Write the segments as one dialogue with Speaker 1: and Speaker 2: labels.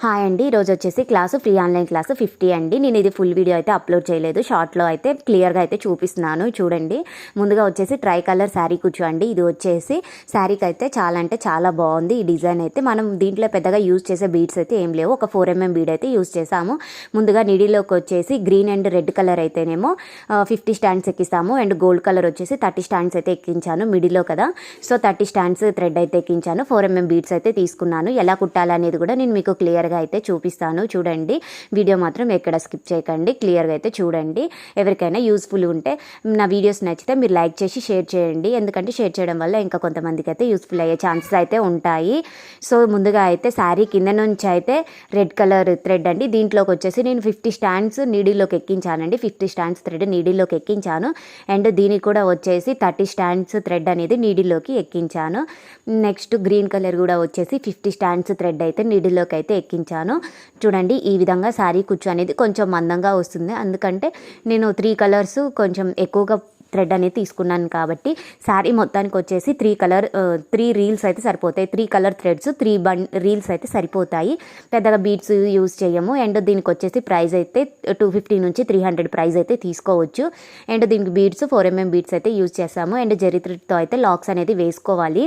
Speaker 1: Hi అండి, ఈరోజు వచ్చేసి ఫ్రీ ఆన్లైన్ క్లాసు 50 అండి. నేను ఇది ఫుల్ వీడియో అయితే అప్లోడ్ చేయలేదు, షార్ట్లో అయితే క్లియర్గా అయితే చూపిస్తున్నాను. చూడండి, ముందుగా వచ్చేసి ట్రై కలర్ శారీ కుచ్చు అండి. ఇది వచ్చేసి శారీకి అయితే చాలా అంటే చాలా బాగుంది. ఈ డిజైన్ అయితే మనం దీంట్లో పెద్దగా యూజ్ చేసే బీడ్స్ అయితే ఏం లేవు, ఒక 4mm బీడ్ అయితే యూజ్ చేసాము. ముందుగా నీడిలోకి వచ్చేసి గ్రీన్ అండ్ రెడ్ కలర్ అయితేనేమో 50 స్టాండ్స్ ఎక్కిస్తాము, అండ్ గోల్డ్ కలర్ వచ్చేసి 30 స్టాండ్స్ అయితే ఎక్కించాను. మిడిల్లో కదా, సో 30 స్టాండ్స్ థ్రెడ్ అయితే ఎక్కించాను. 4mm బీడ్స్ అయితే తీసుకున్నాను. ఎలా కుట్టాలనేది కూడా నేను మీకు క్లియర్గా అయితే చూపిస్తాను. చూడండి, వీడియో మాత్రం ఎక్కడ స్కిప్ చేయకండి, క్లియర్గా అయితే చూడండి. ఎవరికైనా యూస్ఫుల్ ఉంటే నా వీడియోస్ నచ్చితే మీరు లైక్ చేసి షేర్ చేయండి, ఎందుకంటే షేర్ చేయడం వల్ల ఇంకా కొంతమందికి అయితే యూస్ఫుల్ అయ్యే ఛాన్సెస్ అయితే ఉంటాయి. సో ముందుగా అయితే శారీ కింద నుంచి అయితే రెడ్ కలర్ థ్రెడ్ అండి, దీంట్లోకి వచ్చేసి నేను 50 స్టాండ్స్ నీడిలోకి ఎక్కించానండి. 50 స్టాండ్స్ థ్రెడ్ నీడిలోకి ఎక్కించాను, అండ్ దీనికి కూడా వచ్చేసి 30 స్టాండ్స్ థ్రెడ్ అనేది నీడిలోకి ఎక్కించాను. నెక్స్ట్ గ్రీన్ కలర్ కూడా వచ్చేసి 50 స్టాండ్స్ థ్రెడ్ అయితే నీడిలోకి అయితే ఎక్కించాను. చూడండి, ఈ విధంగా శారీ కుచ్చు అనేది కొంచెం మందంగా వస్తుంది, ఎందుకంటే నేను 3 కలర్స్ కొంచెం ఎక్కువగా థ్రెడ్ అనేది తీసుకున్నాను కాబట్టి శారీ మొత్తానికి వచ్చేసి 3 రీల్స్ అయితే సరిపోతాయి. 3 కలర్ థ్రెడ్స్ 3 రీల్స్ అయితే సరిపోతాయి. పెద్దగా బీడ్స్ యూజ్ చేయము. అండ్ దీనికి వచ్చేసి ప్రైస్ అయితే 250 నుంచి 300 ప్రైస్ అయితే తీసుకోవచ్చు. అండ్ దీనికి బీడ్స్ 4mm బీడ్స్ అయితే యూజ్ చేస్తాము. అండ్ జరీ థ్రెడ్తో అయితే లాక్స్ అనేది వేసుకోవాలి.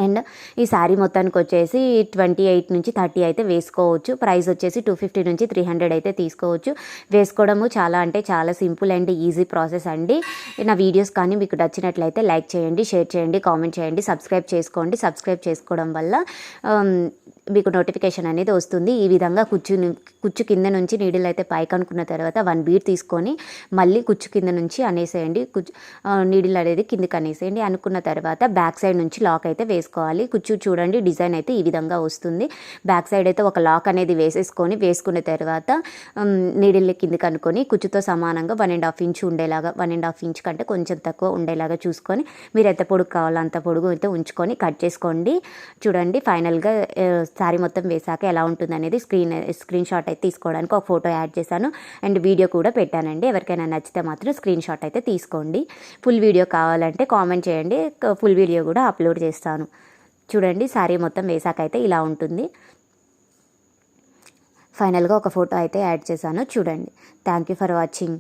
Speaker 1: అండ్ ఈ శారీ మొత్తానికి వచ్చేసి 28 నుంచి 30 అయితే వేసుకోవచ్చు. ప్రైస్ వచ్చేసి 250 నుంచి 300 అయితే తీసుకోవచ్చు. వేసుకోవడము చాలా అంటే చాలా సింపుల్ అండ్ ఈజీ ప్రాసెస్ అండి. నా వీడియోస్ కానీ మీకు నచ్చినట్లయితే లైక్ చేయండి, షేర్ చేయండి, కామెంట్ చేయండి, సబ్స్క్రైబ్ చేసుకోండి. సబ్స్క్రైబ్ చేసుకోవడం వల్ల మీకు నోటిఫికేషన్ అనేది వస్తుంది. ఈ విధంగా కుచ్చు కింద నుంచి నీడిల్ అయితే పైకి అనుకున్న తర్వాత 1 బీడ్ తీసుకొని మళ్ళీ కుచ్చు కింద నుంచి అనేసేయండి. నీడిల్ అనేది కిందికి అనేసేయండి. అనుకున్న తర్వాత బ్యాక్ సైడ్ నుంచి లాక్ అయితే వేసుకోవాలి. కుచ్చు చూడండి, డిజైన్ అయితే ఈ విధంగా వస్తుంది. బ్యాక్ సైడ్ అయితే ఒక లాక్ అనేది వేసుకున్న తర్వాత నీడిల్ని కిందికి అనుకొని కుచ్చుతో సమానంగా 1.5 ఇంచ్ ఉండేలాగా, 1.5 ఇంచ్ కంటే కొంచెం తక్కువ ఉండేలాగా చూసుకొని మీరు ఎంత పొడుగు కావాలో అంత పొడుగు అయితే ఉంచుకొని కట్ చేసుకోండి. చూడండి, ఫైనల్గా శారీ మొత్తం వేసాక ఎలా ఉంటుంది అనేది స్క్రీన్ షాట్ అయితే తీసుకోవడానికి ఒక ఫోటో యాడ్ చేశాను, అండ్ వీడియో కూడా పెట్టానండి. ఎవరికైనా నచ్చితే మాత్రం స్క్రీన్ షాట్ అయితే తీసుకోండి. ఫుల్ వీడియో కావాలంటే కామెంట్ చేయండి, ఫుల్ వీడియో కూడా అప్లోడ్ చేస్తాను. చూడండి, శారీ మొత్తం వేసాక అయితే ఇలా ఉంటుంది. ఫైనల్గా ఒక ఫోటో అయితే యాడ్ చేశాను. చూడండి. Thank you for watching.